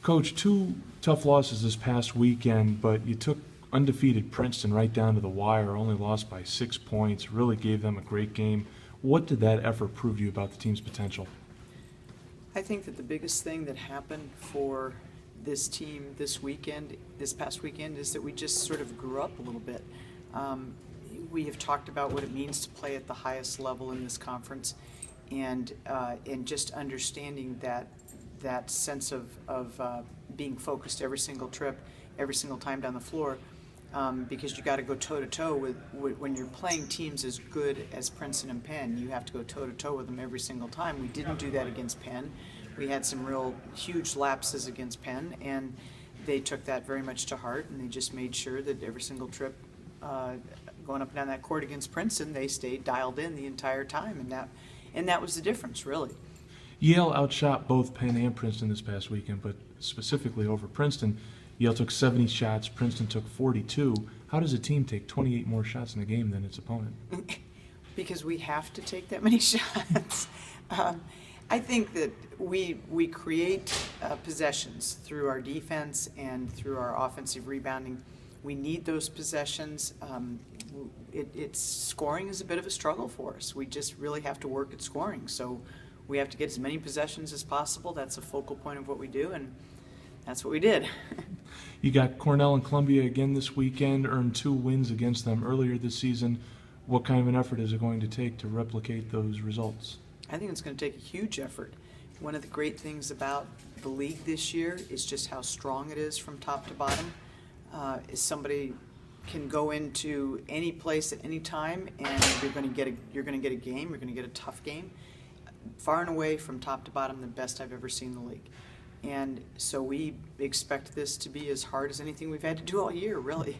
Coach, two tough losses this past weekend, but you took undefeated Princeton right down to the wire, only lost by 6 points, really gave them a great game. What did that effort prove to you about the team's potential? I think that the biggest thing that happened for this team this past weekend, is that we just sort of grew up a little bit. We have talked about what it means to play at the highest level in this conference, and just understanding that sense of being focused every single trip, every single time down the floor, because you got to go toe-to-toe with when you're playing teams as good as Princeton and Penn. You have to go toe-to-toe with them every single time. We didn't do that against Penn. We had some real huge lapses against Penn, and they took that very much to heart, and they just made sure that every single trip going up and down that court against Princeton, they stayed dialed in the entire time, and that was the difference, really. Yale outshot both Penn and Princeton this past weekend, but specifically over Princeton. Yale took 70 shots, Princeton took 42. How does a team take 28 more shots in a game than its opponent? Because we have to take that many shots. I think that we create possessions through our defense and through our offensive rebounding. We need those possessions. Scoring is a bit of a struggle for us. We just really have to work at scoring. So we have to get as many possessions as possible. That's a focal point of what we do, and that's what we did. You got Cornell and Columbia again this weekend, earned 2 wins against them earlier this season. What kind of an effort is it going to take to replicate those results? I think it's going to take a huge effort. One of the great things about the league this year is just how strong it is from top to bottom. Somebody can go into any place at any time, and you're going to get a game. You're going to get a tough game. Far and away from top to bottom, the best I've ever seen in the league. And so we expect this to be as hard as anything we've had to do all year, really.